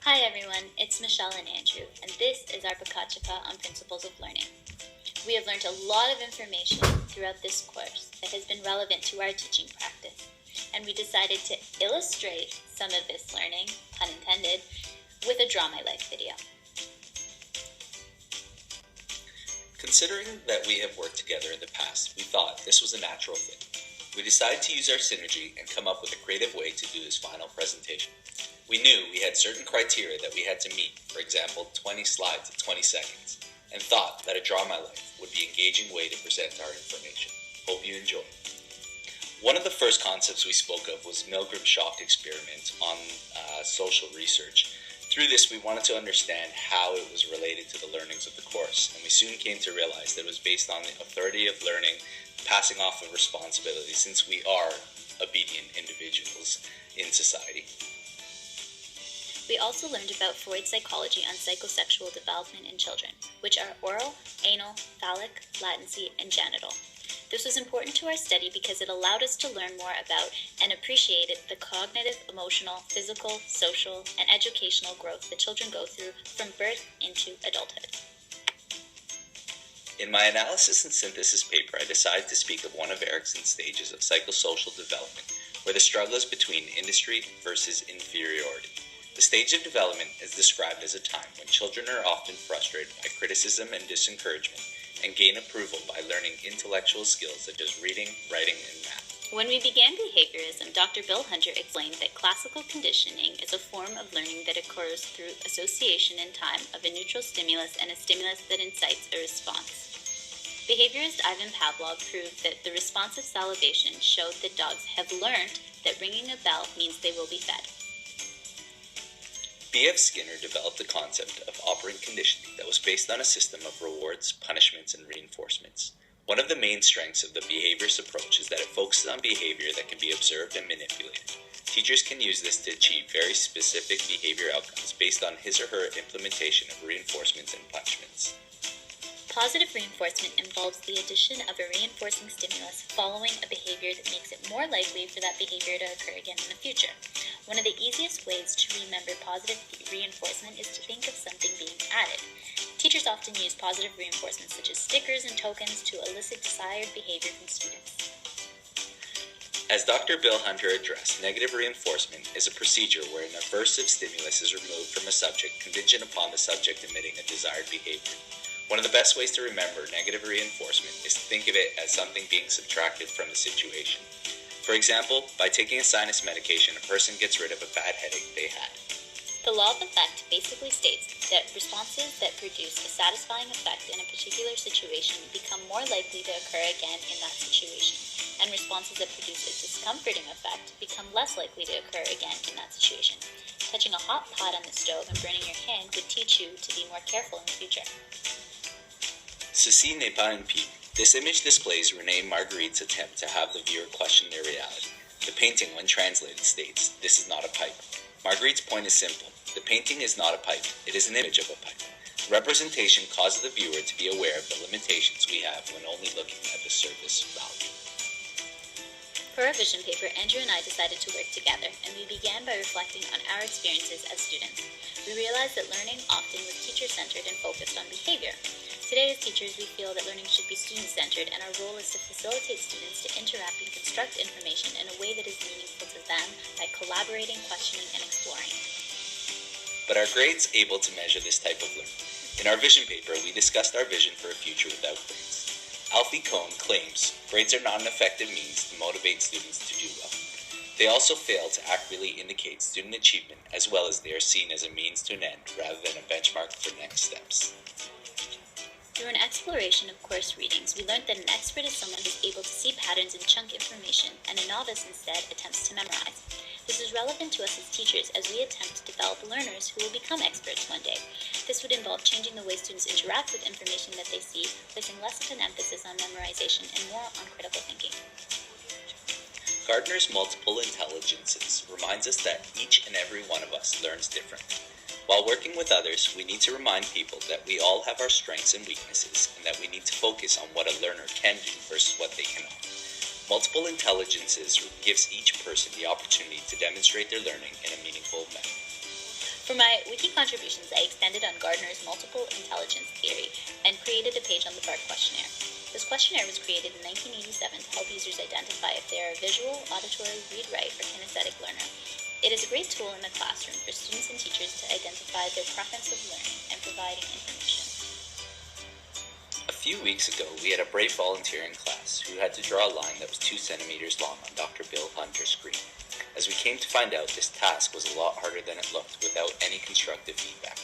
Hi everyone, it's Michelle and Andrew, and this is our Pecha Kucha on Principles of Learning. We have learned a lot of information throughout this course that has been relevant to our teaching practice, and we decided to illustrate some of this learning, pun intended, with a Draw My Life video. Considering that we have worked together in the past, we thought this was a natural fit. We decided to use our synergy and come up with a creative way to do this final presentation. We knew we had certain criteria that we had to meet, for example, 20 slides at 20 seconds, and thought that a Draw My Life would be an engaging way to present our information. Hope you enjoy. One of the first concepts we spoke of was Milgram's shock experiment on social research. Through this, we wanted to understand how it was related to the learnings of the course, and we soon came to realize that it was based on the authority of learning, passing off of responsibility, since we are obedient individuals in society. We also learned about Freud's psychology on psychosexual development in children, which are oral, anal, phallic, latency, and genital. This was important to our study because it allowed us to learn more about and appreciate the cognitive, emotional, physical, social, and educational growth that children go through from birth into adulthood. In my analysis and synthesis paper, I decided to speak of one of Erikson's stages of psychosocial development, where the struggle is between industry versus inferiority. The stage of development is described as a time when children are often frustrated by criticism and disencouragement, and gain approval by learning intellectual skills such as reading, writing, and math. When we began behaviorism, Dr. Bill Hunter explained that classical conditioning is a form of learning that occurs through association in time of a neutral stimulus and a stimulus that incites a response. Behaviorist Ivan Pavlov proved that the response of salivation showed that dogs have learned that ringing a bell means they will be fed. B.F. Skinner developed the concept of operant conditioning that was based on a system of rewards, punishments, and reinforcements. One of the main strengths of the behaviorist approach is that it focuses on behavior that can be observed and manipulated. Teachers can use this to achieve very specific behavior outcomes based on his or her implementation of reinforcements and punishments. Positive reinforcement involves the addition of a reinforcing stimulus following a behavior that makes it more likely for that behavior to occur again in the future. One of the easiest ways to remember positive reinforcement is to think of something being added. Teachers often use positive reinforcement such as stickers and tokens to elicit desired behavior from students. As Dr. Bill Hunter addressed, negative reinforcement is a procedure where an aversive stimulus is removed from a subject contingent upon the subject emitting a desired behavior. One of the best ways to remember negative reinforcement is to think of it as something being subtracted from the situation. For example, by taking a sinus medication, a person gets rid of a bad headache they had. The law of effect basically states that responses that produce a satisfying effect in a particular situation become more likely to occur again in that situation, and responses that produce a discomforting effect become less likely to occur again in that situation. Touching a hot pot on the stove and burning your hand would teach you to be more careful in the future. Ceci n'est pas une pipe. This image displays René Marguerite's attempt to have the viewer question their reality. The painting, when translated, states, "This is not a pipe." Marguerite's point is simple. The painting is not a pipe. It is an image of a pipe. Representation causes the viewer to be aware of the limitations we have when only looking at the surface value. For our vision paper, Andrew and I decided to work together, and we began by reflecting on our experiences as students. We realized that learning often was teacher-centered and focused on behavior. Today, as teachers, we feel that learning should be student-centered, and our role is to facilitate students to interact and construct information in a way that is meaningful to them by collaborating, questioning, and exploring. But are grades able to measure this type of learning? In our vision paper, we discussed our vision for a future without grades. Alfie Kohn claims grades are not an effective means to motivate students to do well. They also fail to accurately indicate student achievement, as well as they are seen as a means to an end rather than a benchmark for next steps. Through an exploration of course readings, we learned that an expert is someone who is able to see patterns and chunk information, and a novice instead attempts to memorize. This is relevant to us as teachers as we attempt to develop learners who will become experts one day. This would involve changing the way students interact with information that they see, placing less of an emphasis on memorization and more on critical thinking. Gardner's multiple intelligences reminds us that each and every one of us learns differently. While working with others, we need to remind people that we all have our strengths and weaknesses, and that we need to focus on what a learner can do versus what they cannot. Multiple intelligences gives each person the opportunity to demonstrate their learning in a meaningful manner. For my wiki contributions, I extended on Gardner's multiple intelligence theory and created a page on the BART questionnaire. This questionnaire was created in 1987 to help users identify if they are a visual, auditory, read-write, or kinesthetic learner. It is a great tool in the classroom for students and teachers to identify their preference of learning and providing information. A few weeks ago, we had a brave volunteer in class who had to draw a line that was 2 centimeters long on Dr. Bill Hunter's screen. As we came to find out, this task was a lot harder than it looked without any constructive feedback.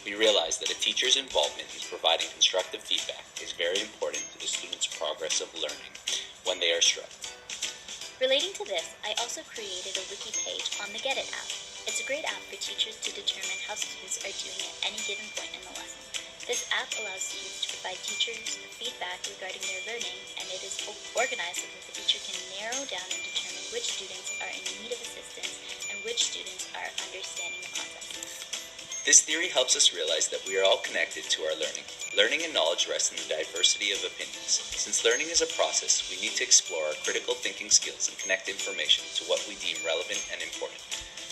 We realized that a teacher's involvement in providing constructive feedback is very important to the student's progress of learning when they are struggling. Relating to this, I also created a wiki page on the Get It app. It's a great app for teachers to determine how students are doing at any given point in the lesson. This app allows students to provide teachers feedback regarding their learning, and it is organized so that the teacher can narrow down and determine which students are in need of assistance and which students are understanding the concepts. This theory helps us realize that we are all connected to our learning. Learning and knowledge rest in the diversity of opinions. Since learning is a process, we need to explore our critical thinking skills and connect information to what we deem relevant and important.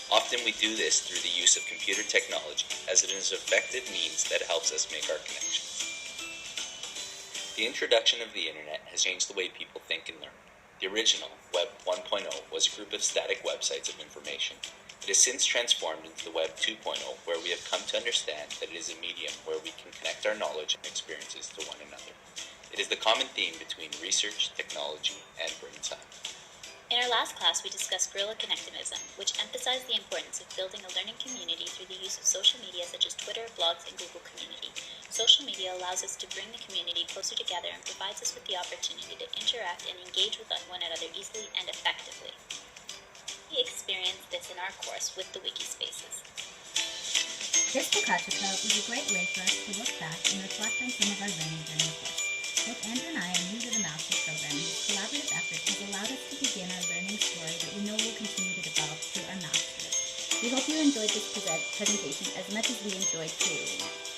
Often we do this through the use of computer technology, as it is an effective means that helps us make our connections. The introduction of the internet has changed the way people think and learn. The original, Web 1.0, was a group of static websites of information. It has since transformed into the Web 2.0, where we have come to understand that it is a medium where we can connect our knowledge and experiences to one another. It is the common theme between research, technology, and brain science. In our last class, we discussed guerrilla connectivism, which emphasized the importance of building a learning community through the use of social media such as Twitter, blogs, and Google Community. Social media allows us to bring the community closer together and provides us with the opportunity to interact and engage with one another easily and effectively. We experienced this in our course with the wiki spaces. Pecha Kucha was a great way for us to look back and reflect on some of our learning during the course. Both Andrew and I are new to the master's program, and this collaborative effort has allowed us to begin our learning story that we know will continue to develop through our master's. We hope you enjoyed this presentation as much as we enjoyed creating it.